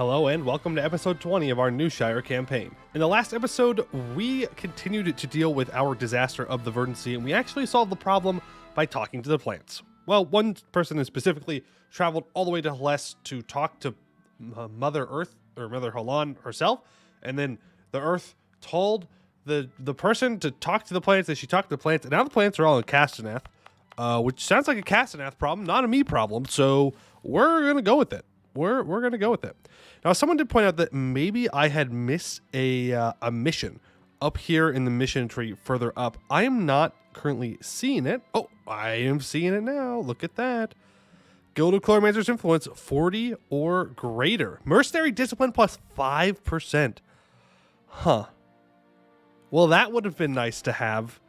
Hello and welcome to episode 20 of our Newshire campaign. In the last episode, we continued to deal with our disaster of the Verdancy, and we actually solved the problem by talking to the plants. Well, one person specifically traveled all the way to Hellas to talk to Mother Earth, or Mother Holan herself, and then the Earth told the person to talk to the plants, and she talked to the plants, and now the plants are all in Castaneath, which sounds like a Castaneath problem, not a me problem, so we're going to go with it. We're going to go with it. Now, someone did point out that maybe I had missed a mission up here in the mission tree further up. I am not currently seeing it. Oh, I am seeing it now. Look at that. Guild of Chloromancer's Influence, 40 or greater. Mercenary Discipline plus 5%. Huh. Well, that would have been nice to have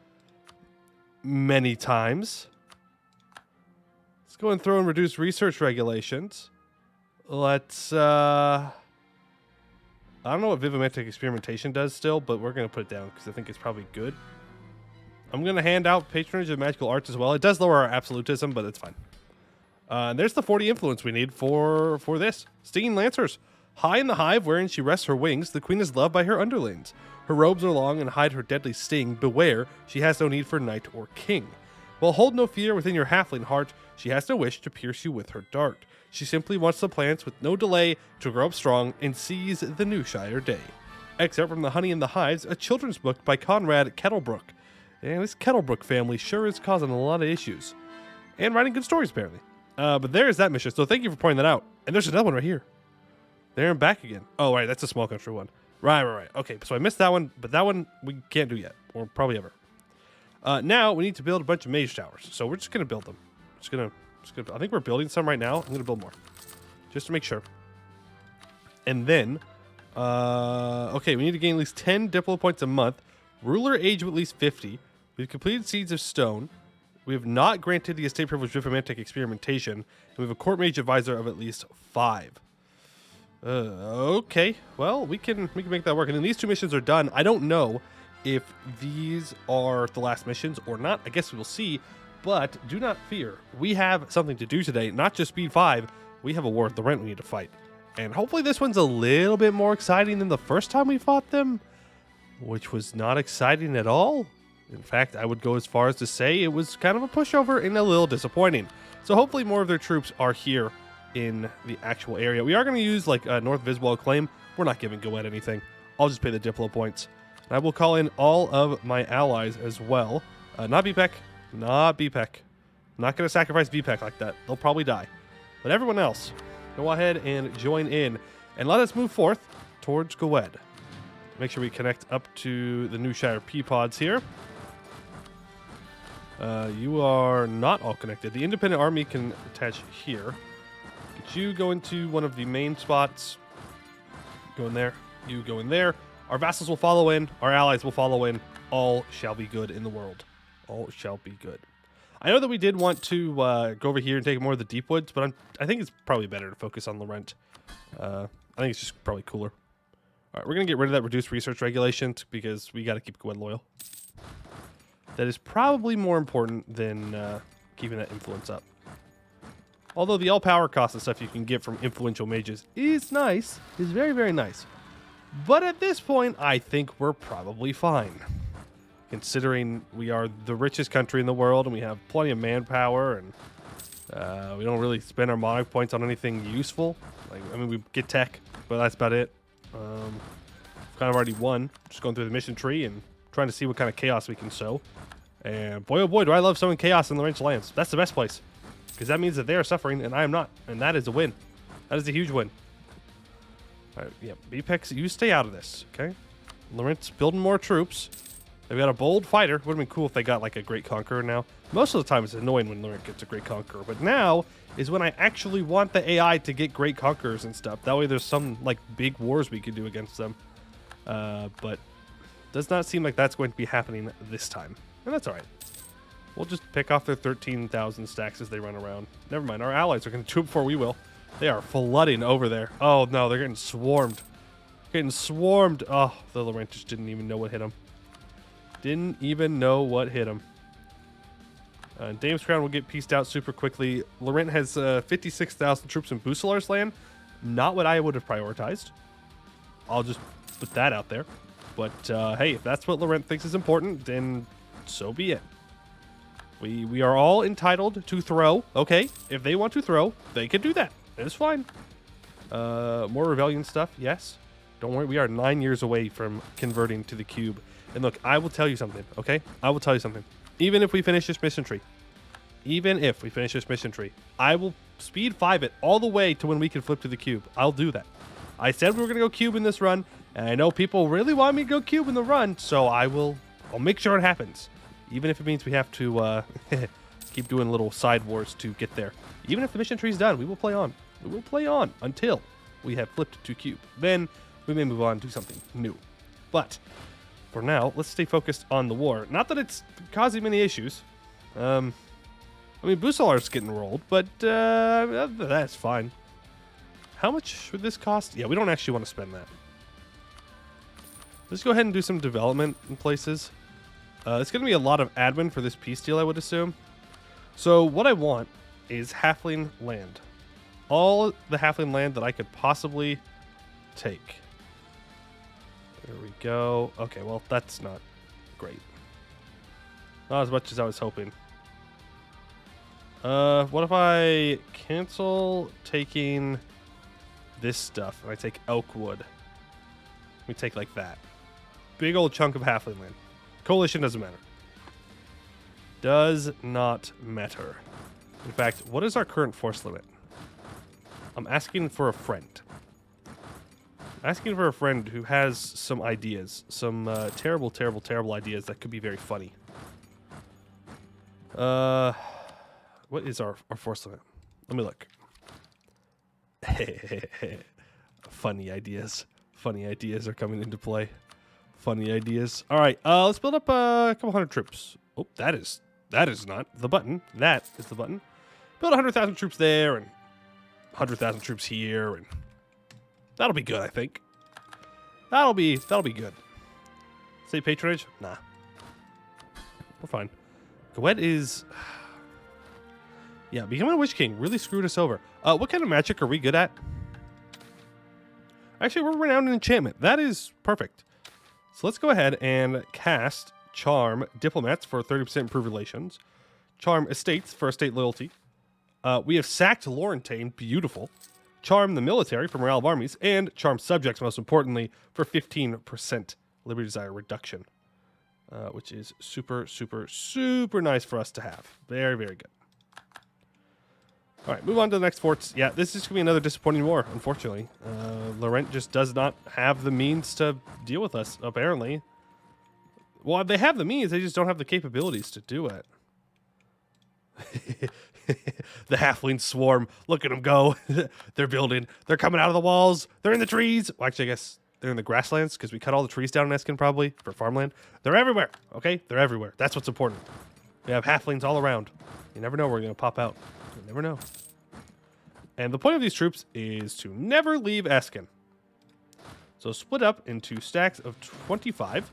many times. Let's go and throw in reduced research regulations. Let's, I don't know what vivimetric experimentation does still, but we're going to put it down because I think it's probably good. I'm going to hand out patronage of magical arts as well. It does lower our absolutism, but it's fine. And there's the 40 influence we need for this. Stinging Lancers. High in the hive wherein she rests her wings, the queen is loved by her underlings. Her robes are long and hide her deadly sting. Beware, she has no need for knight or king. While hold no fear within your halfling heart, she has no wish to pierce you with her dart. She simply wants the plants with no delay to grow up strong and seize the Newshire day. Excerpt from The Honey in the Hives, a children's book by Conrad Kettlebrook. And this Kettlebrook family sure is causing a lot of issues. And writing good stories, apparently. But there's that mission, so thank you for pointing that out. And there's another one right here. There and back again. Oh, right, that's a small country one. Right. Okay, so I missed that one, but that one we can't do yet, or probably ever. Now we need to build a bunch of mage towers, so we're just going to build them. I think we're building some right now. I'm going to build more, just to make sure. And then, okay, we need to gain at least 10 diplo points a month. Ruler age of at least 50. We've completed Seeds of Stone. We have not granted the estate privilege vivimetric experimentation. And we have a court mage advisor of at least 5. Okay, well, we can make that work. And then these 2 missions are done. I don't know if these are the last missions or not. I guess we will see. But do not fear. We have something to do today. Not just speed 5. We have a war with Laurent we need to fight. And hopefully this one's a little bit more exciting than the first time we fought them, which was not exciting at all. In fact, I would go as far as to say it was kind of a pushover and a little disappointing. So hopefully more of their troops are here in the actual area. We are going to use like North Visible Acclaim. We're not giving Goed anything. I'll just pay the diplo points. And I will call in all of my allies as well. Not BPEC. Not BPEC. I'm not going to sacrifice BPEC like that. They'll probably die. But everyone else, go ahead and join in. And let us move forth towards Goed. Make sure we connect up to the Newshire P-Pods here. You are not all connected. The independent army can attach here. Get you go into one of the main spots. Go in there. You go in there. Our vassals will follow in. Our allies will follow in. All shall be good in the world. All shall be good. I know that we did want to go over here and take more of the deep woods, but I think it's probably better to focus on Laurent. I think it's just probably cooler. All right, we're going to get rid of that reduced research regulations because we got to keep Goed loyal. That is probably more important than keeping that influence up. Although the all-power cost and stuff you can get from influential mages is nice, is very, very nice. But at this point, I think we're probably fine. Considering we are the richest country in the world and we have plenty of manpower and we don't really spend our monarch points on anything useful. I mean, we get tech, but that's about it. Kind of already won. Just going through the mission tree and trying to see what kind of chaos we can sow. And boy, oh boy, do I love sowing chaos in the Laurent's lands. That's the best place. Because that means that they are suffering and I am not. And that is a win. That is a huge win. All right, yeah, BPEX, you stay out of this, okay? Laurent's building more troops. They've got a bold fighter. Would have been cool if they got like a great conqueror now. Most of the time it's annoying when Laurent gets a great conqueror. But now is when I actually want the AI to get great conquerors and stuff. That way there's some like big wars we could do against them. But does not seem like that's going to be happening this time. And that's all right. We'll just pick off their 13,000 stacks as they run around. Never mind. Our allies are going to do it before we will. They are flooding over there. Oh, no. They're getting swarmed. Getting swarmed. Oh, the Laurent just didn't even know what hit him. Didn't even know what hit him. Dame's Crown will get pieced out super quickly. Laurent has 56,000 troops in Bucelar's land. Not what I would have prioritized. I'll just put that out there. But hey, if that's what Laurent thinks is important, then so be it. We are all entitled to throw, okay? If they want to throw, they can do that. It's fine. More rebellion stuff, yes. Don't worry, we are 9 years away from converting to the cube. And look, I will tell you something, okay? I will tell you something. Even if we finish this mission tree, I will speed 5 it all the way to when we can flip to the cube. I'll do that. I said we were going to go cube in this run, and I know people really want me to go cube in the run, so I'll make sure it happens. Even if it means we have to keep doing little side wars to get there. Even if the mission tree is done, we will play on. We will play on until we have flipped to cube. Then we may move on to something new. But for now, let's stay focused on the war. Not that it's causing many issues. I mean, Busalar's getting rolled, but that's fine. How much would this cost? Yeah, we don't actually want to spend that. Let's go ahead and do some development in places. It's going to be a lot of admin for this peace deal, I would assume. So what I want is halfling land. All the halfling land that I could possibly take. There we go. Okay, well, that's not great. Not as much as I was hoping. What if I cancel taking this stuff and I take elk wood? Let me take like that. Big old chunk of halfling land. Coalition doesn't matter. Does not matter. In fact, what is our current force limit? I'm asking for a friend. Asking for a friend who has some ideas. Some terrible, terrible, terrible ideas that could be very funny. What is our force limit? Let me look. Funny ideas. Funny ideas are coming into play. Funny ideas. All right, let's build up a couple hundred troops. Oh, that is not the button. That is the button. Build 100,000 troops there and 100,000 troops here, and that'll be good, I think. That'll be good. Say patronage? Nah. We're fine. Goed is... Yeah, becoming a Witch King really screwed us over. What kind of magic are we good at? Actually, we're renowned in enchantment. That is perfect. So let's go ahead and cast Charm Diplomats for 30% improved relations. Charm Estates for estate loyalty. We have sacked Laurent. Beautiful. Charm the military for morale of armies. And Charm Subjects, most importantly, for 15% Liberty Desire reduction. Which is super, super, super nice for us to have. Very, very good. All right, move on to the next forts. Yeah, this is going to be another disappointing war, unfortunately. Laurent just does not have the means to deal with us, apparently. Well, they have the means, they just don't have the capabilities to do it. The halfling swarm. Look at them go. They're building. They're coming out of the walls. They're in the trees. Well, actually, I guess they're in the grasslands because we cut all the trees down in Escann probably for farmland. They're everywhere, okay? They're everywhere. That's what's important. We have halflings all around. You never know where they're going to pop out. You never know. And the point of these troops is to never leave Escann. So split up into stacks of 25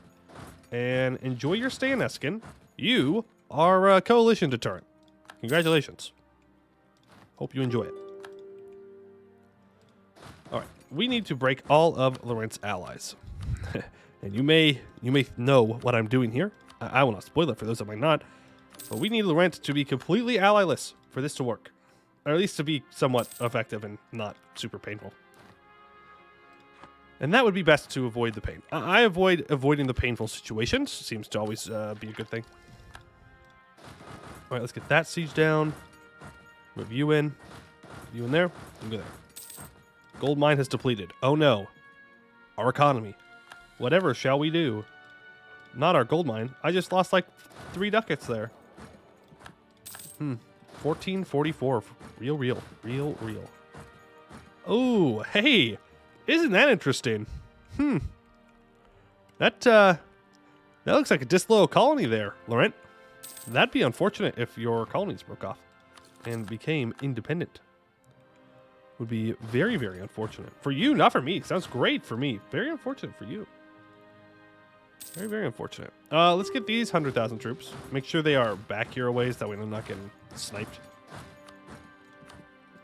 and enjoy your stay in Escann. You are a coalition deterrent. Congratulations. Hope you enjoy it. All right, we need to break all of Laurent's allies. And you may know what I'm doing here. I will not spoil it for those that might not. But we need Laurent to be completely ally-less for this to work. Or at least to be somewhat effective and not super painful. And that would be best to avoid the pain. I avoid avoiding the painful situations. Seems to always be a good thing. All right, let's get that siege down. Move you in. You in there. You go there. Gold mine has depleted. Oh no. Our economy. Whatever shall we do? Not our gold mine. I just lost like 3 ducats there. 1444. Real. Oh, hey. Isn't that interesting? That looks like a disloyal colony there, Laurent. That'd be unfortunate if your colonies broke off and became independent. Would be very, very unfortunate. For you, not for me. Sounds great for me. Very unfortunate for you. Very, very unfortunate. Let's get these 100,000 troops. Make sure they are back here a ways. That way I'm not getting sniped.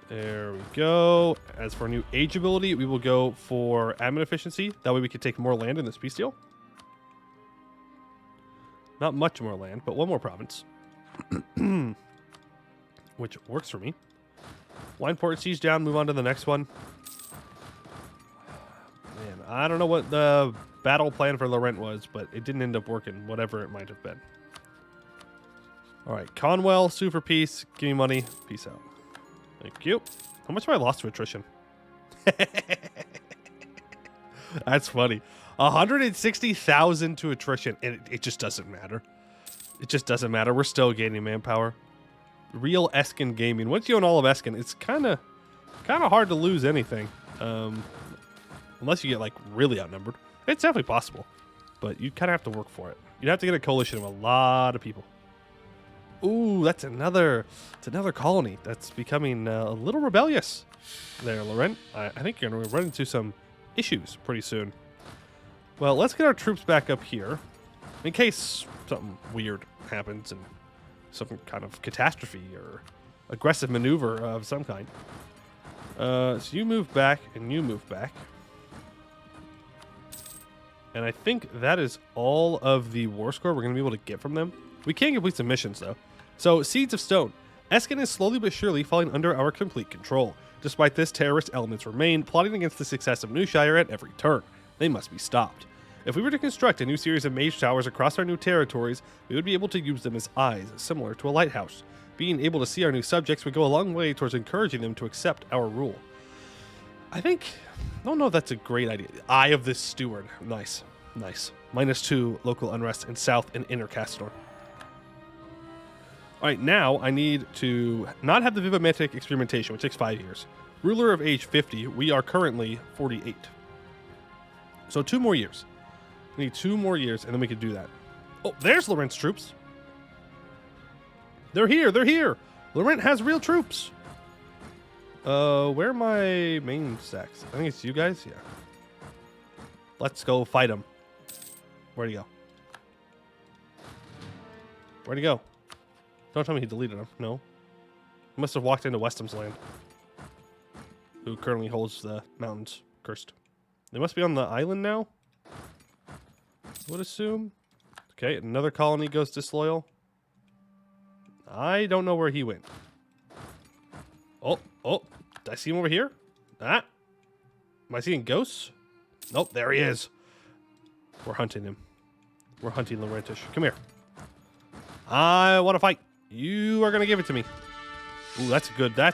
There we go. As for new age ability, we will go for admin efficiency. That way we can take more land in this peace deal. Not much more land, but one more province. Which works for me. Wine port siege down, move on to the next one. Man, I don't know what the battle plan for Laurent was, but it didn't end up working, whatever it might have been. Alright, Conwell, sue for peace. Give me money. Peace out. Thank you. How much have I lost to attrition? That's funny. 160,000 to attrition, and it just doesn't matter. It just doesn't matter. We're still gaining manpower. Real Escann gaming. Once you own all of Escann, it's kind of hard to lose anything, unless you get like really outnumbered. It's definitely possible, but you kind of have to work for it. You'd have to get a coalition of a lot of people. Ooh, it's another colony that's becoming a little rebellious. There, Laurent. I think you're going to run into some issues pretty soon. Well, let's get our troops back up here in case something weird happens and some kind of catastrophe or aggressive maneuver of some kind. So you move back and you move back. And I think that is all of the war score we're going to be able to get from them. We can complete some missions, though. So, Seeds of Stone. Escann is slowly but surely falling under our complete control. Despite this, terrorist elements remain, plotting against the success of Newshire at every turn. They must be stopped. If we were to construct a new series of mage towers across our new territories, we would be able to use them as eyes, similar to a lighthouse. Being able to see our new subjects would go a long way towards encouraging them to accept our rule. I don't know if that's a great idea. Eye of this steward. Nice. Nice. -2 local unrest in South and Inner Castor. Alright, now I need to not have the Vivimetric experimentation, which takes 5 years. Ruler of age 50, we are currently 48. So 2 more years. We need 2 more years, and then we can do that. Oh, there's Laurent's troops. They're here, they're here. Laurent has real troops. Where are my main stacks? I think it's you guys, yeah. Let's go fight him. Where'd he go? Where'd he go? Don't tell me he deleted him. No. He must have walked into Westham's land. Who currently holds the mountains cursed. They must be on the island now? I would assume. Okay, another colony goes disloyal. I don't know where he went. Oh, did I see him over here? Ah. Am I seeing ghosts? Nope, there he is. We're hunting him. We're hunting Laurentish. Come here. I want to fight. You are going to give it to me. Ooh, that's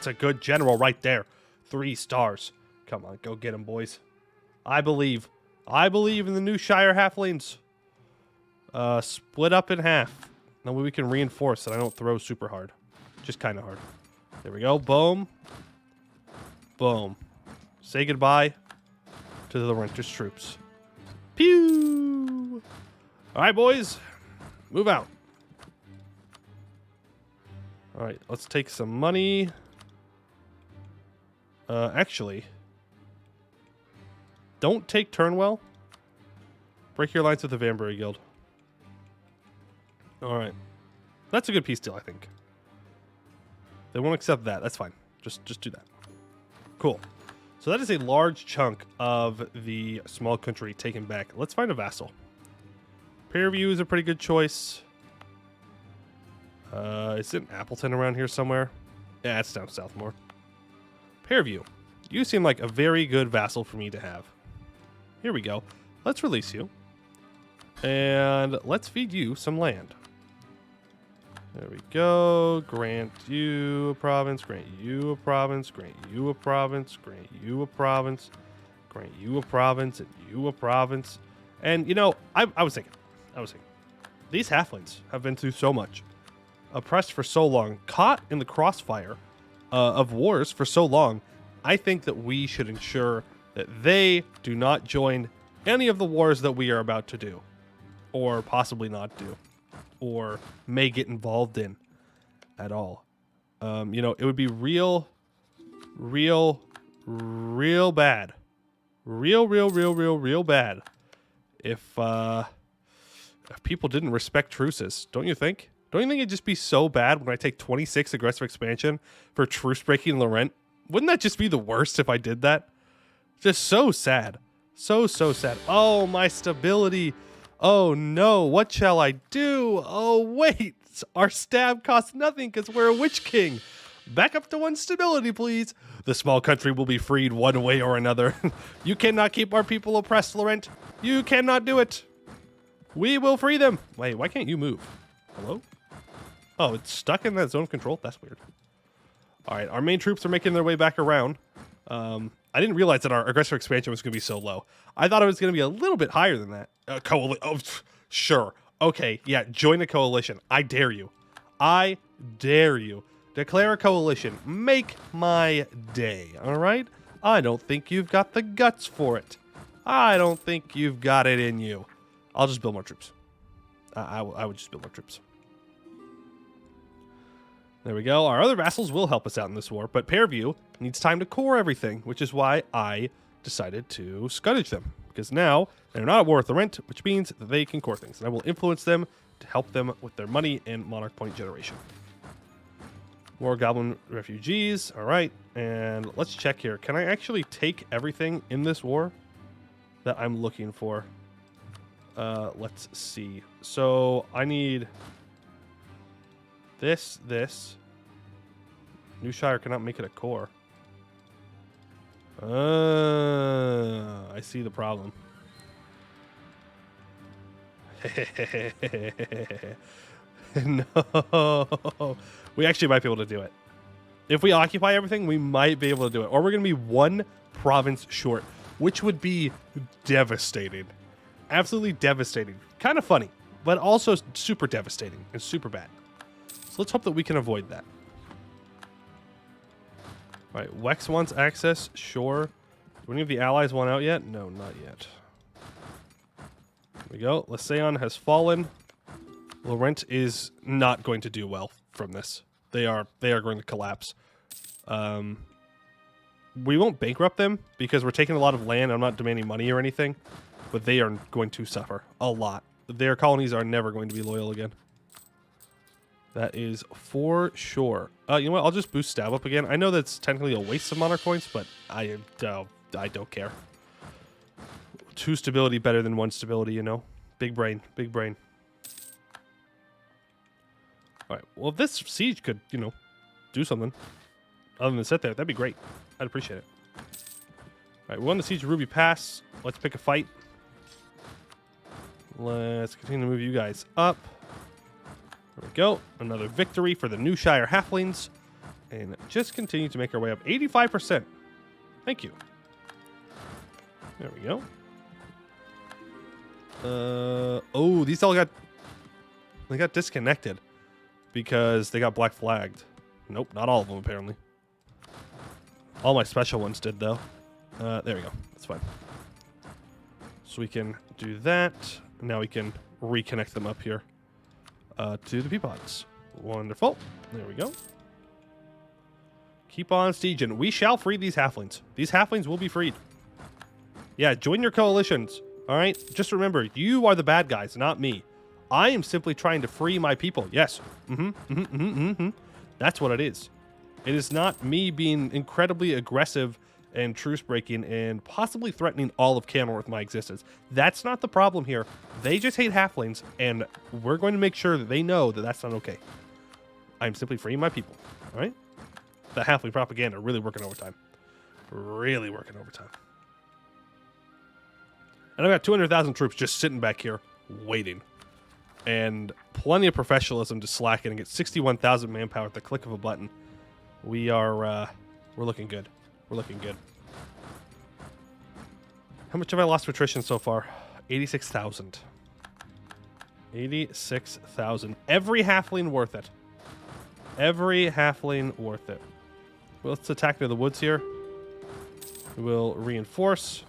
a good general right there. 3 stars. Come on, go get him, boys. I believe in the Newshire halflings. Split up in half. That way we can reinforce and I don't throw super hard. Just kind of hard. There we go. Boom. Boom. Say goodbye to the Laurentish troops. Pew! Alright, boys. Move out. Alright, let's take some money. Actually, don't take Turnwell. Break your alliance with the Vanbury Guild. Alright. That's a good peace deal, I think. They won't accept that. That's fine. Just do that. Cool. So that is a large chunk of the small country taken back. Let's find a vassal. Pearview is a pretty good choice. Is it Appleton around here somewhere? Yeah, it's down south more. Pearview, you seem like a very good vassal for me to have. Here we go. Let's release you. And let's feed you some land. There we go. Grant you a province, grant you a province, grant you a province, grant you a province, grant you a province, and you a province. And, you know, I was thinking, these halflings have been through so much. Oppressed for so long, caught in the crossfire of wars for so long. I think that we should ensure that they do not join any of the wars that we are about to do, or possibly not do, or may get involved in at all. You know, it would be real bad. Real bad if people didn't respect truces, don't you think? Don't you think it'd just be so bad when I take 26 aggressive expansion for truce breaking Laurent? Wouldn't that just be the worst if I did that? Just so sad. So sad. Oh, my stability. Oh no, what shall I do? Oh wait, our stab costs nothing because we're a witch king. Back up to 1 stability, please. The small country will be freed one way or another. You cannot keep our people oppressed, Laurent. You cannot do it. We will free them. Wait, why can't you move? Hello? Oh, it's stuck in that zone of control? That's weird. All right, our main troops are making their way back around. I didn't realize that our aggressive expansion was going to be so low. I thought it was going to be a little bit higher than that. Sure. Okay, yeah, join a coalition. I dare you. I dare you. Declare a coalition. Make my day, all right? I don't think you've got the guts for it. I don't think you've got it in you. I'll just build more troops. I would just build more troops. There we go. Our other vassals will help us out in this war, but Poiuymew needs time to core everything, which is why I decided to scuttage them. Because now they're not at war with Laurent, which means that they can core things. And I will influence them to help them with their money and monarch point generation. More goblin refugees. All right. And let's check here. Can I actually take everything in this war that I'm looking for? Let's see. So I need this. Newshire cannot make it a core. I see the problem. No. We actually might be able to do it. If we occupy everything, we might be able to do it. Or we're going to be 1 province short, which would be devastating. Absolutely devastating. Kind of funny, but also super devastating and super bad. So let's hope that we can avoid that. All right, Wex wants access. Sure. Do any of the allies want out yet? No, not yet. There we go. Lysaon has fallen. Laurent is not going to do well from this. They are going to collapse. We won't bankrupt them because we're taking a lot of land. I'm not demanding money or anything, but they are going to suffer a lot. Their colonies are never going to be loyal again. That is for sure. You know what? I'll just boost stab up again. I know that's technically a waste of monarch points, but I don't care. 2 stability better than 1 stability, you know? Big brain. Big brain. All right. Well, if this siege could, you know, do something other than sit there, that'd be great. I'd appreciate it. All right. We won the siege of Ruby Pass. Let's pick a fight. Let's continue to move you guys up. There we go. Another victory for the Newshire halflings. And just continue to make our way up. 85%. Thank you. There we go. Oh, these all got... They got disconnected. Because they got black flagged. Nope, not all of them, apparently. All my special ones did, though. There we go. That's fine. So we can do that. Now we can reconnect them up here. To the Peapods. Wonderful. There we go. Keep on sieging. We shall free these halflings. These halflings will be freed. Yeah, join your coalitions. All right? Just remember, you are the bad guys, not me. I am simply trying to free my people. Yes. That's what it is. It is not me being incredibly aggressive and truce breaking and possibly threatening all of Canmore with my existence. That's not the problem here. They just hate halflings, and we're going to make sure that they know that that's not okay. I'm simply freeing my people. All right? The halfling propaganda really working overtime. Really working overtime. And I've got 200,000 troops just sitting back here waiting. And plenty of professionalism to slack in and get 61,000 manpower at the click of a button. We are, we're looking good. We're looking good. How much have I lost to attrition so far? 86,000. 86,000. Every halfling worth it. Every halfling worth it. Well, let's attack near the woods here. We will reinforce.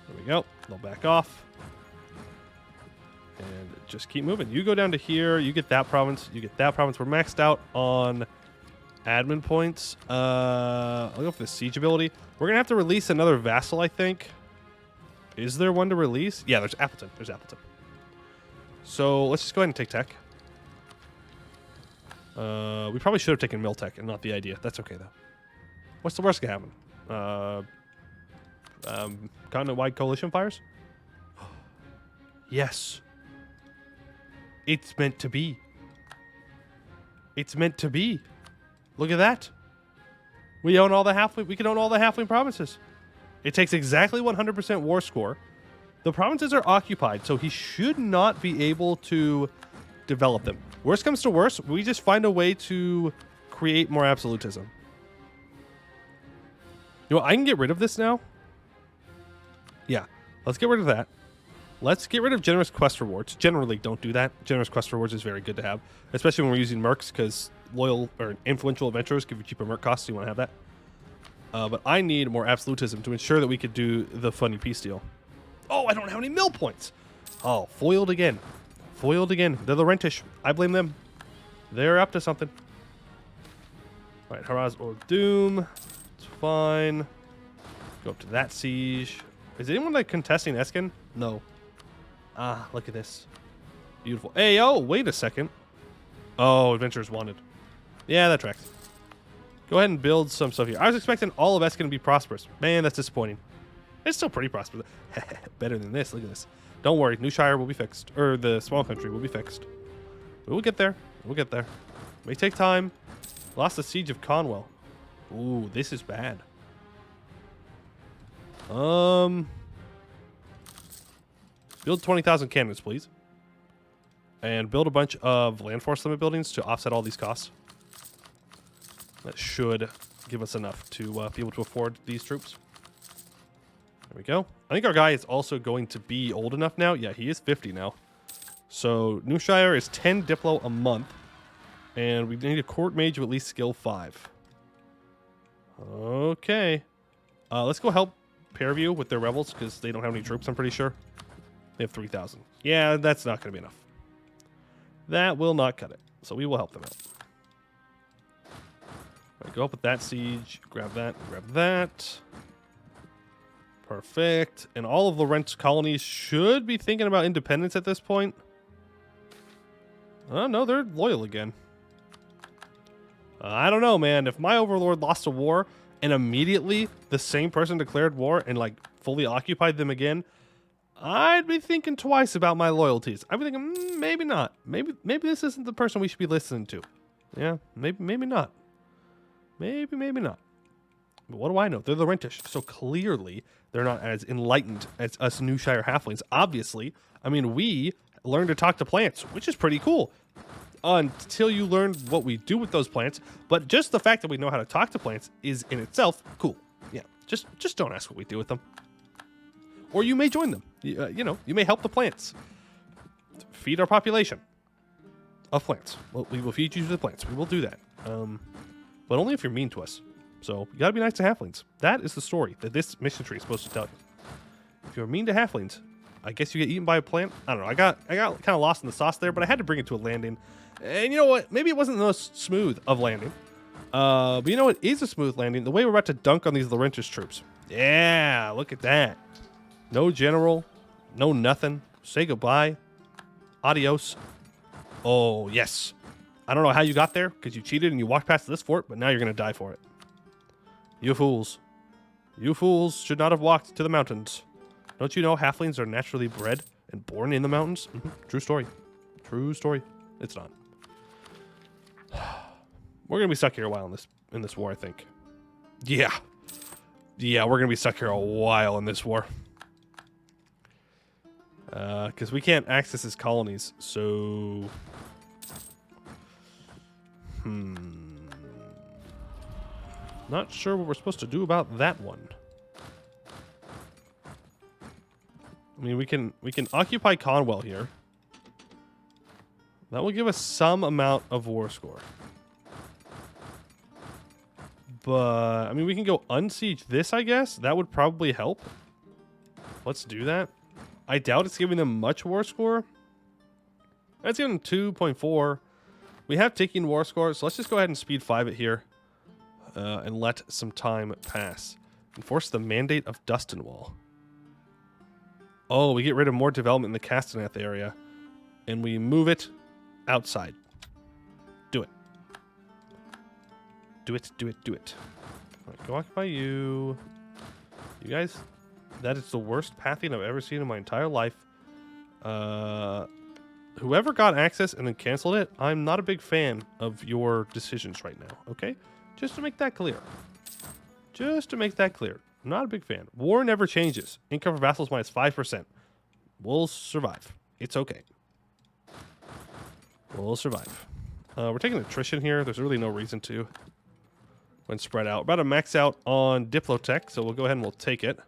There we go. They'll back off. And just keep moving. You go down to here. You get that province. You get that province. We're maxed out on admin points. I'll go for the siege ability. We're going to have to release another vassal, I think. Is there one to release? Yeah, there's Appleton. There's Appleton. So let's just go ahead and take tech. We probably should have taken Miltech and not the idea. That's okay, though. What's the worst gonna happen? Continent-wide coalition fires? Yes. It's meant to be. It's meant to be. Look at that. We own all the halfling. We can own all the halfling provinces. It takes exactly 100% war score. The provinces are occupied, so he should not be able to develop them. Worst comes to worst, we just find a way to create more absolutism. You know, I can get rid of this now. Yeah, let's get rid of that. Let's get rid of generous quest rewards. Generally, don't do that. Generous quest rewards is very good to have, especially when we're using mercs, because loyal or influential adventurers give you cheaper merc costs, so you want to have that. But I need more absolutism to ensure that we could do the funny peace deal. Oh, I don't have any mill points. Oh, foiled again. Foiled again. They're the Rentish. I blame them. They're up to something. All right, Haraz or Doom. It's fine. Go up to that siege. Is anyone like contesting Escann? No. Ah, look at this. Beautiful. Hey, oh, wait a second. Oh, adventurers wanted. Yeah, that tracks. Go ahead and build some stuff here. I was expecting all of Escann to be prosperous. Man, that's disappointing. It's still pretty prosperous. Better than this. Look at this. Don't worry. Newshire will be fixed. Or the small country will be fixed. We'll get there. We'll get there. May take time. Lost the siege of Conwell. Ooh, this is bad. Build 20,000 cannons, please. And build a bunch of land force limit buildings to offset all these costs. That should give us enough to be able to afford these troops. There we go. I think our guy is also going to be old enough now. Yeah, he is 50 now. So Newshire is 10 Diplo a month. And we need a court mage of at least skill 5. Okay. Let's go help Poiuymew with their rebels, because they don't have any troops, I'm pretty sure. They have 3,000. Yeah, that's not going to be enough. That will not cut it. So we will help them out. All right, go up with that siege. Grab that. Grab that. Perfect. And all of Laurent's colonies should be thinking about independence at this point. Oh, no, they're loyal again. I don't know, man. If my overlord lost a war and immediately the same person declared war and like fully occupied them again, I'd be thinking twice about my loyalties. I'd be thinking, maybe not. Maybe this isn't the person we should be listening to. Yeah, maybe not. Maybe not. But what do I know? They're the Rentish, so clearly they're not as enlightened as us Newshire halflings. Obviously, I mean, we learn to talk to plants, which is pretty cool. Until you learn what we do with those plants. But just the fact that we know how to talk to plants is in itself cool. Yeah, just don't ask what we do with them. Or you may join them. You know, you may help the plants. Feed our population of plants. Well, we will feed you the plants. We will do that. But only if you're mean to us. So you gotta be nice to halflings. That is the story that this mission tree is supposed to tell you. If you're mean to halflings, I guess you get eaten by a plant. I don't know. I got kind of lost in the sauce there, but I had to bring it to a landing. And you know what? Maybe it wasn't the most smooth of landing. But you know what is a smooth landing? The way we're about to dunk on these Laurentish troops. Yeah, look at that. No general. No nothing. Say goodbye. Adios. Oh, yes. I don't know how you got there, because you cheated and you walked past this fort, but now you're going to die for it. You fools. You fools should not have walked to the mountains. Don't you know halflings are naturally bred and born in the mountains? True story. True story. It's not. We're going to be stuck here a while in this war, I think. Yeah. Yeah, we're going to be stuck here a while in this war. Because we can't access his colonies, so... Not sure what we're supposed to do about that one. I mean, we can occupy Conwell here. That will give us some amount of war score. But, I mean, we can go unsiege this, I guess. That would probably help. Let's do that. I doubt it's giving them much war score. That's giving them 2.4. We have taking war score, so let's just go ahead and speed 5 it here. And let some time pass. Enforce the mandate of Dustinwall. Oh, we get rid of more development in the Castanet area. And we move it outside. Do it. Do it, do it, do it. Right, go occupy you. You guys, that is the worst pathing I've ever seen in my entire life. Whoever got access and then canceled it, I'm not a big fan of your decisions right now, okay? Just to make that clear. Just to make that clear. I'm not a big fan. War never changes. Income for vassals minus 5%. We'll survive. It's okay. We'll survive. We're taking attrition here. There's really no reason to when spread out. We're about to max out on Diplotech, so we'll go ahead and we'll take it.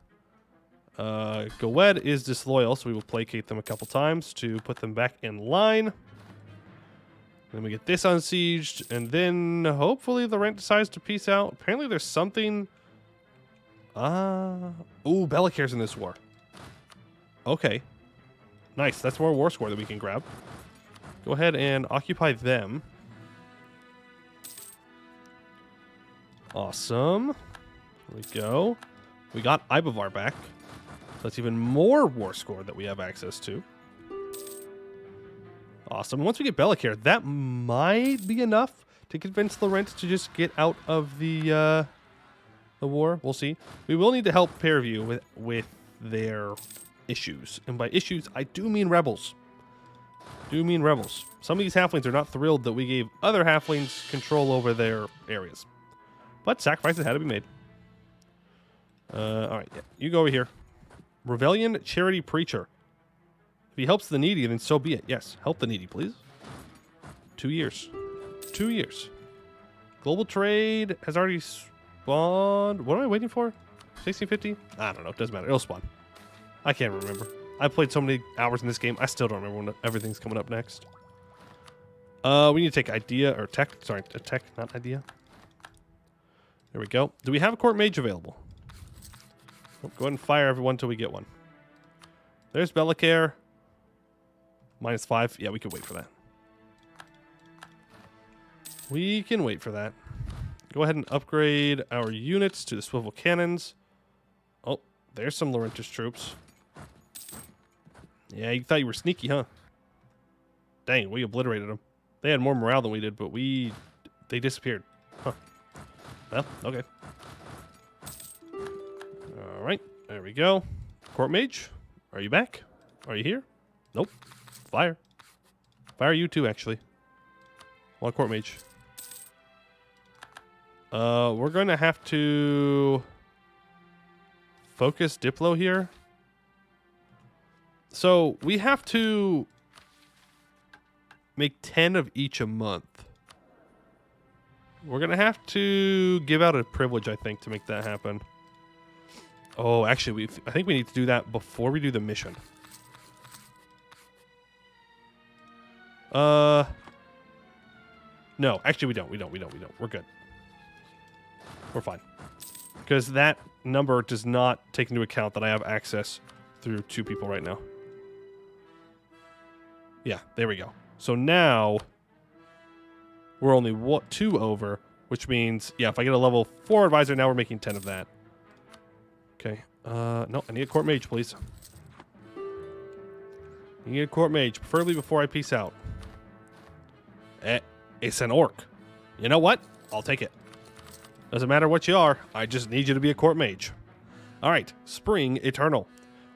Goed is disloyal, so we will placate them a couple times to put them back in line. Then we get this unsieged, and then hopefully the Laurent decides to peace out. Apparently there's something... Ooh, Bellacare's in this war. Okay. Nice, that's more war score that we can grab. Go ahead and occupy them. Awesome. There we go. We got Ibavar back. So that's even more war score that we have access to. Awesome. Once we get Bellacare, that might be enough to convince Laurent to just get out of the war. We'll see. We will need to help Pairview with their issues. And by issues, I do mean rebels. Some of these halflings are not thrilled that we gave other halflings control over their areas. But sacrifices had to be made. Alright, yeah. You go over here. Rebellion Charity Preacher. If he helps the needy, then so be it. Yes, help the needy, please. 2 years. 2 years. Global trade has already spawned. What am I waiting for? 1650? I don't know. It doesn't matter. It'll spawn. I can't remember. I've played so many hours in this game. I still don't remember when everything's coming up next. We need to take idea or tech. Sorry, tech, not idea. There we go. Do we have a court mage available? Oh, go ahead and fire everyone until we get one. There's Bellacare. -5. Yeah, we can wait for that. We can wait for that. Go ahead and upgrade our units to the swivel cannons. Oh, there's some Laurentish troops. Yeah, you thought you were sneaky, huh? Dang, we obliterated them. They had more morale than we did, but they disappeared. Huh. Well, okay. Alright, there we go. Court mage, are you back? Are you here? Nope. Fire. Fire you too, actually. One court mage. We're going to have to focus Diplo here. So we have to make 10 of each a month. We're going to have to give out a privilege, I think, to make that happen. Oh, actually, I think we need to do that before we do the mission. No, actually, we don't. We're good. We're fine. Because that number does not take into account that I have access through 2 people right now. Yeah, there we go. So now we're only 2 over, which means, yeah, if I get a level 4 advisor, now we're making 10 of that. Okay. No, I need a court mage, please. You need a court mage, preferably before I peace out. It's an orc. You know what? I'll take it. Doesn't matter what you are. I just need you to be a court mage. All right, Spring Eternal.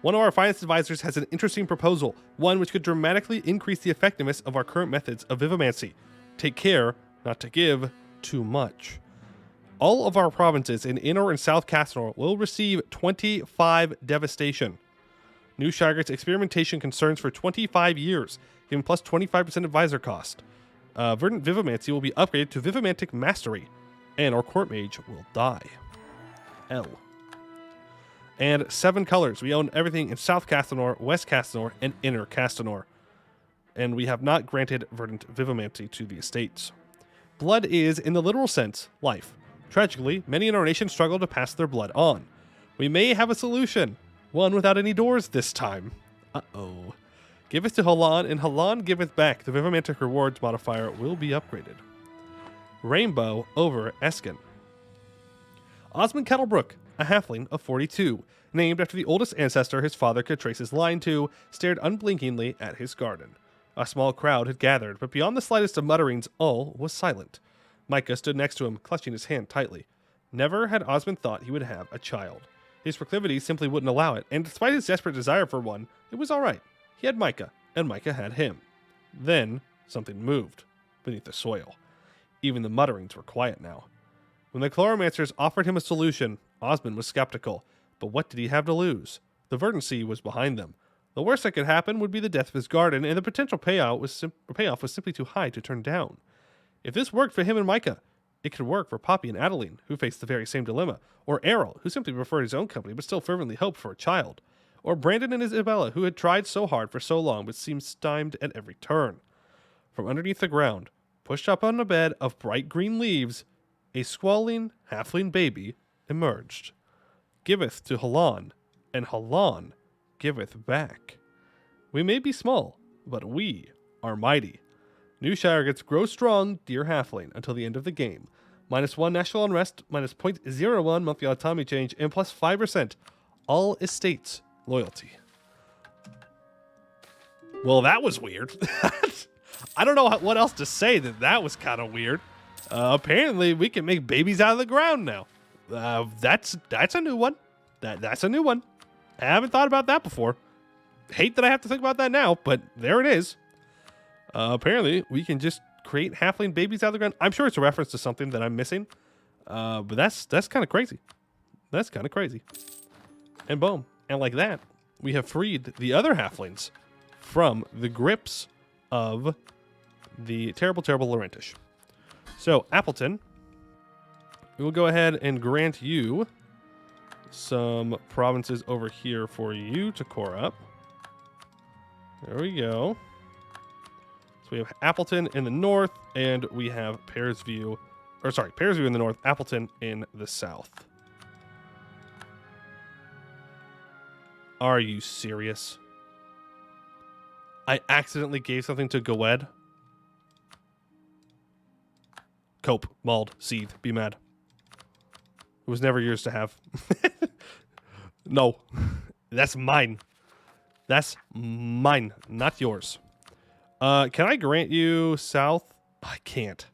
One of our finance advisors has an interesting proposal, one which could dramatically increase the effectiveness of our current methods of vivomancy. Take care not to give too much. All of our provinces in Inner and South Castor will receive 25 devastation. Newshire gets experimentation concerns for 25 years, giving plus 25% advisor cost. Verdant Vivomancy will be upgraded to Vivomantic Mastery, and our court mage will die. L. And 7 colors. We own everything in South Castor, West Castor, and Inner Castor. And we have not granted Verdant Vivomancy to the estates. Blood is, in the literal sense, life. Tragically, many in our nation struggle to pass their blood on. We may have a solution. One without any doors this time. Uh-oh. Giveth to Halan, and Halan giveth back. The Vivomantic rewards modifier will be upgraded. Rainbow over Escann. Osmond Kettlebrook, a halfling of 42, named after the oldest ancestor his father could trace his line to, stared unblinkingly at his garden. A small crowd had gathered, but beyond the slightest of mutterings, all was silent. Micah stood next to him, clutching his hand tightly. Never had Osmond thought he would have a child. His proclivities simply wouldn't allow it, and despite his desperate desire for one, it was alright. He had Micah, and Micah had him. Then, something moved beneath the soil. Even the mutterings were quiet now. When the Chloromancers offered him a solution, Osmond was skeptical. But what did he have to lose? The Verdancy was behind them. The worst that could happen would be the death of his garden, and the potential payoff was simply too high to turn down. If this worked for him and Micah, it could work for Poppy and Adeline, who faced the very same dilemma, or Errol, who simply preferred his own company but still fervently hoped for a child, or Brandon and Isabella, who had tried so hard for so long but seemed stymied at every turn. From underneath the ground, pushed up on a bed of bright green leaves, a squalling halfling baby emerged. Giveth to Halan, and Halan giveth back. We may be small, but we are mighty. Newshire gets grow strong, dear halfling, until the end of the game. -1 national unrest, -0.01 monthly autonomy change, and plus 5% all estates loyalty. Well, that was weird. I don't know what else to say. That was kind of weird. Apparently, we can make babies out of the ground now. That's a new one. That's a new one. I haven't thought about that before. Hate that I have to think about that now, but there it is. Apparently, we can just create halfling babies out of the ground. I'm sure it's a reference to something that I'm missing, but that's kind of crazy. That's kind of crazy. And boom. And like that, we have freed the other halflings from the grips of the terrible, terrible Laurentish. So, Appleton, we will go ahead and grant you some provinces over here for you to core up. There we go. So we have Appleton in the north, and we have Pearsview in the north, Appleton in the south. Are you serious? I accidentally gave something to Goed. Cope, mauled, seethe, be mad. It was never yours to have. No. That's mine. That's mine, not yours. Can I grant you south? I can't.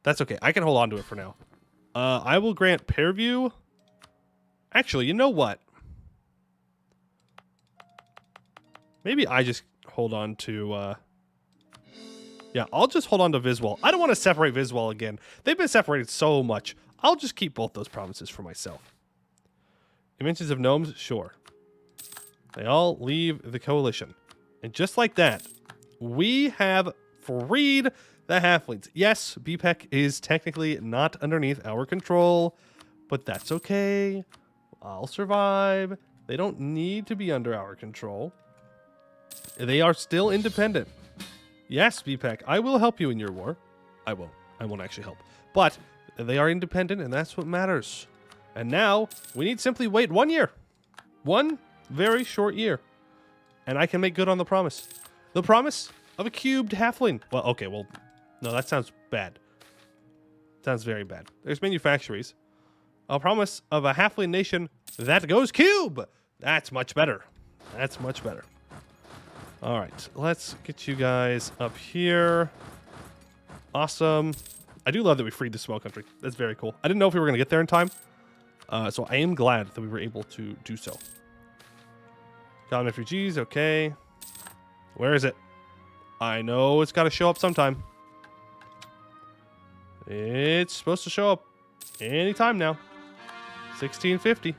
That's okay. I can hold on to it for now. I will grant Pearview. Actually, you know what? Maybe I just hold on to... Yeah, I'll just hold on to Viswall. I don't want to separate Viswall again. They've been separated so much. I'll just keep both those provinces for myself. Inventions of gnomes? Sure. They all leave the coalition. And just like that, we have freed the halflings. Yes, BPEC is technically not underneath our control, but that's okay. I'll survive. They don't need to be under our control. They are still independent. Yes, BPEC, I will help you in your war. I won't. I won't actually help. But they are independent, and that's what matters. And now, we need simply wait 1 year. 1 very short year. And I can make good on the promise. The promise of a cubed halfling. Well, okay, well, no, that sounds bad. Sounds very bad. There's manufactories. A promise of a halfling nation that goes cube. That's much better. That's much better. All right, let's get you guys up here. Awesome. I do love that we freed the small country. That's very cool. I didn't know if we were going to get there in time. So I am glad that we were able to do so. Common refugees, okay. Where is it? I know it's got to show up sometime. It's supposed to show up anytime now. 1650.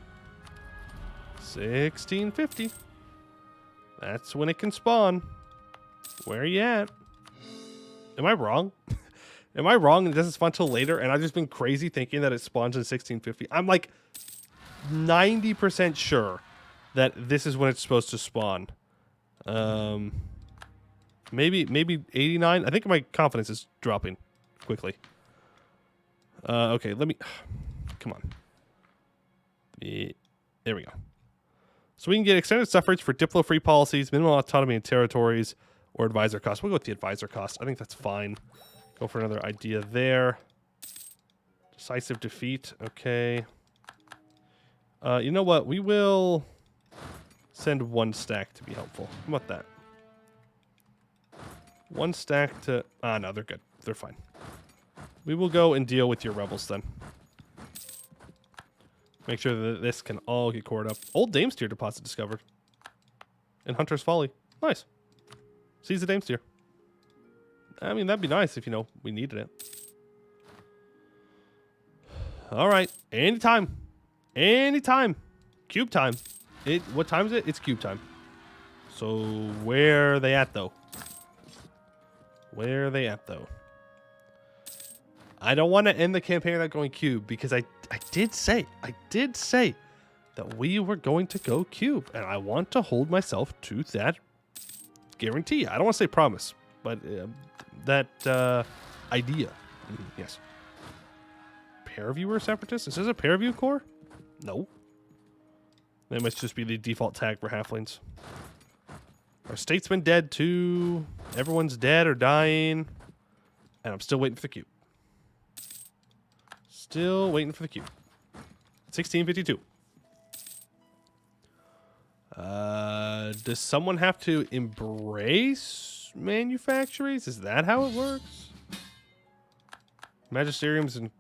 1650. That's when it can spawn. Where are you at? Am I wrong? Am I wrong and it doesn't spawn till later? And I've just been crazy thinking that it spawns in 1650. I'm like 90% sure that this is when it's supposed to spawn. Maybe 89. I think my confidence is dropping quickly. Okay, let me... Come on. There we go. So we can get extended suffrage for Diplo-free policies, minimal autonomy in territories, or advisor cost. We'll go with the advisor cost. I think that's fine. Go for another idea there. Decisive defeat. Okay. You know what? We will send 1 stack to be helpful. How about that? 1 stack to... Ah, no, they're good. They're fine. We will go and deal with your rebels then. Make sure that this can all get cored up. Old Damesteer deposit discovered. In Hunter's Folly. Nice. Seize the Damesteer. I mean, that'd be nice if, you know, we needed it. All right. Anytime. Anytime. Cube time. What time is it? It's cube time. So where are they at, though? Where are they at, though? I don't want to end the campaign without going cube because I did say that we were going to go cube, and I want to hold myself to that guarantee. I don't want to say promise, but that idea. Yes. Paraviewer separatists? Is this a Paraview core? No. That must just be the default tag for halflings. Our statesman dead too. Everyone's dead or dying. And I'm still waiting for the cube. Still waiting for the cube. 1652. Does someone have to embrace manufactories? Is that how it works? Magisteriums in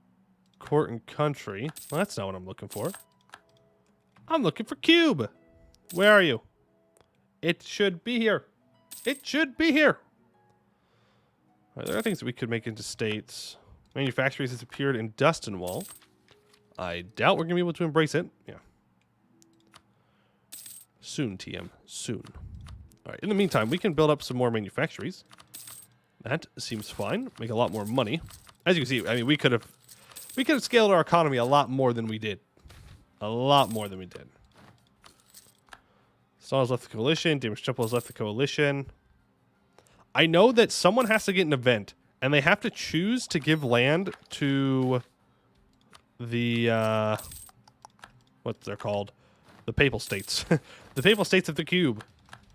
court and country. Well, that's not what I'm looking for. I'm looking for cube. Where are you? It should be here. It should be here. All right, there are things that we could make into states. Manufactories has appeared in Dustinwall. I doubt we're going to be able to embrace it. Yeah. Soon, TM. Soon. All right. In the meantime, we can build up some more manufactories. That seems fine. Make a lot more money. As you can see, I mean, we could have scaled our economy a lot more than we did. A lot more than we did. Saul has left the coalition. Damage Temple has left the coalition. I know that someone has to get an event, and they have to choose to give land to the what they're called, the Papal States, the Papal States of the Cube,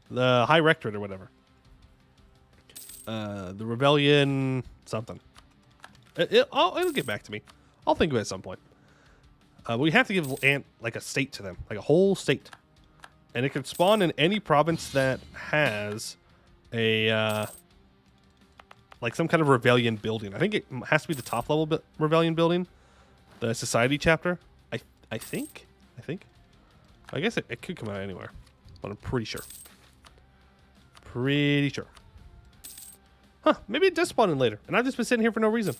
the High Rectorate or whatever. The Rebellion something. It'll get back to me. I'll think of it at some point. We have to give like a state to them, like a whole state. And it can spawn in any province that has a, like some kind of rebellion building. I think it has to be the top level rebellion building, the society chapter. I think. I guess it could come out anywhere, but I'm pretty sure. Pretty sure. Huh, maybe it does spawn in later, and I've just been sitting here for no reason.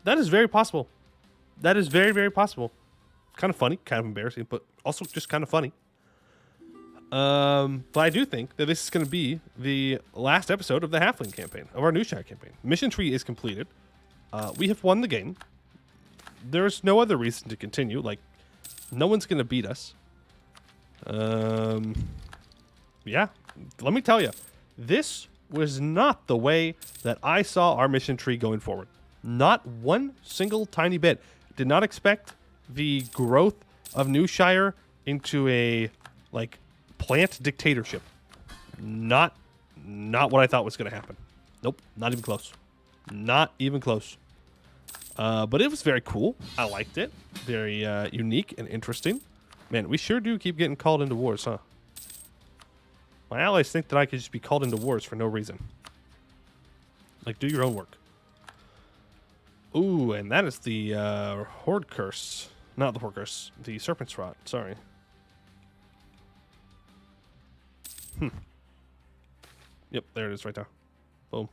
That is very possible. That is very, very possible. Kind of funny, kind of embarrassing, but also just kind of funny. But I do think that this is going to be the last episode of the Halfling campaign, of our Newshire campaign. Mission tree is completed. We have won the game. There's no other reason to continue. Like, no one's going to beat us. Yeah, let me tell you, this was not the way that I saw our mission tree going forward. Not one single tiny bit. Did not expect the growth of Newshire into a, like, plant dictatorship. Not what I thought was going to happen. Nope, not even close. Not even close. But it was very cool. I liked it. Very unique and interesting. Man, we sure do keep getting called into wars, huh? My allies think that I could just be called into wars for no reason. Like, do your own work. Ooh, and that is the Horde Curse. Not the Horde Curse. The Serpent's Rot. Sorry. Yep, there it is right there. Boom.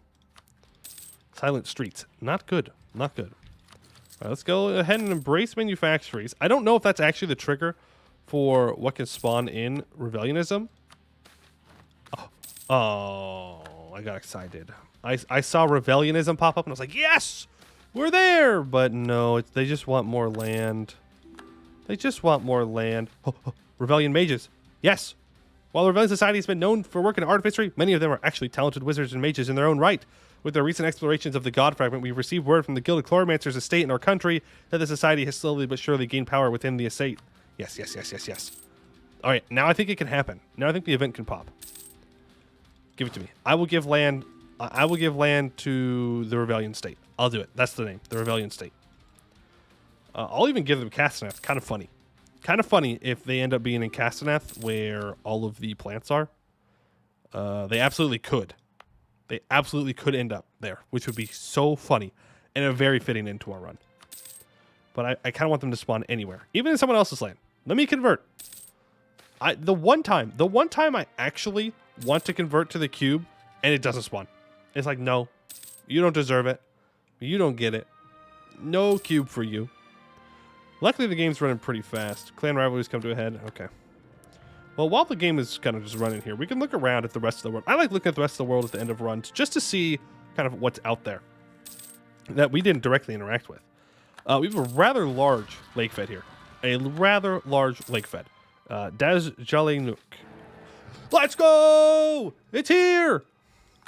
Silent Streets. Not good. Not good. All right, let's go ahead and embrace manufactories. I don't know if that's actually the trigger for what can spawn in Rebellionism. Oh, I got excited. I saw Rebellionism pop up and I was like, yes, we're there. But no, they just want more land. They just want more land. Rebellion mages. Yes. While Rebellion Society has been known for work in artificery, many of them are actually talented wizards and mages in their own right. With their recent explorations of the God Fragment, we've received word from the Guild of Chloromancers estate in our country that the society has slowly but surely gained power within the estate. Yes. All right, now I think it can happen. Now I think the event can pop. Give it to me. I will give land to the Rebellion State. I'll do it. That's the name. The Rebellion State. I'll even give them Castaneth. Kind of funny. Kind of funny if they end up being in Castaneth where all of the plants are. They absolutely could. They absolutely could end up there, which would be so funny and a very fitting end to our run. but I kind of want them to spawn anywhere, even in someone else's land. Let me convert. The one time I actually want to convert to the cube and it doesn't spawn. It's like, no, you don't deserve it. You don't get it. No cube for you. Luckily, the game's running pretty fast. Clan rivalries come to a head. Okay. Well, while the game is kind of just running here, we can look around at the rest of the world. I like looking at the rest of the world at the end of runs just to see kind of what's out there that we didn't directly interact with. We have a rather large lake fed here. A rather large lake fed. Das Jalenuk. Let's go! It's here!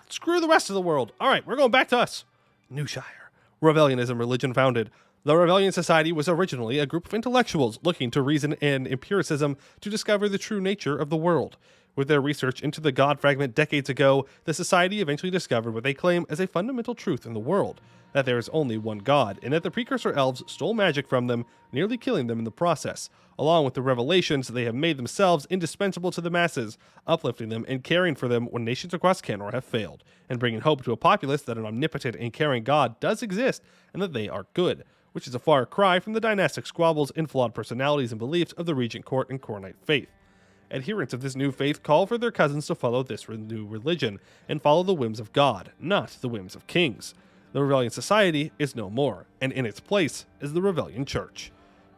Screw the rest of the world. All right, we're going back to us. Newshire. Rebellionism, religion founded. The Rebellion Society was originally a group of intellectuals looking to reason and empiricism to discover the true nature of the world. With their research into the God fragment decades ago, the Society eventually discovered what they claim as a fundamental truth in the world, that there is only one God, and that the precursor elves stole magic from them, nearly killing them in the process, along with the revelations they have made themselves indispensable to the masses, uplifting them and caring for them when nations across Canor have failed, and bringing hope to a populace that an omnipotent and caring God does exist, and that they are good, which is a far cry from the dynastic squabbles and flawed personalities and beliefs of the Regent Court and Coronite faith. Adherents of this new faith call for their cousins to follow this new religion, and follow the whims of God, not the whims of kings. The Rebellion Society is no more, and in its place is the Rebellion Church.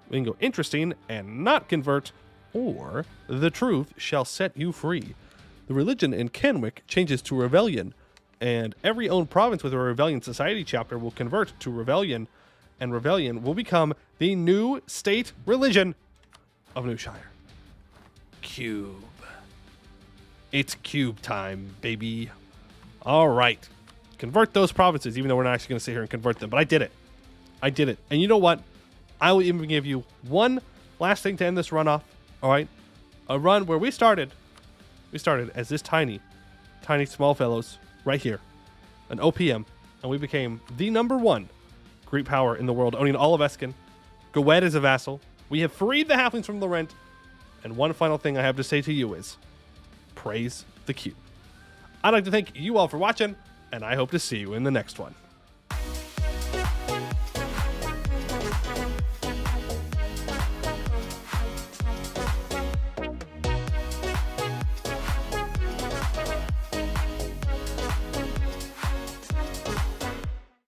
We can go interesting and not convert, or the truth shall set you free. The religion in Kenwick changes to Rebellion, and every owned province with a Rebellion Society chapter will convert to Rebellion, and Rebellion will become the new state religion of Newshire. Cube. It's cube time, baby. All right. Convert those provinces, even though we're not actually going to sit here and convert them. But I did it. I did it. And you know what? I will even give you one last thing to end this run off. All right? A run where we started. We started as this tiny small fellows right here. An OPM. And we became the #1 Great power in the world, owning all of Escann. Gowed is a vassal. We have freed the halflings from Laurent. And one final thing I have to say to you is, praise the cube. I'd like to thank you all for watching, and I hope to see you in the next one.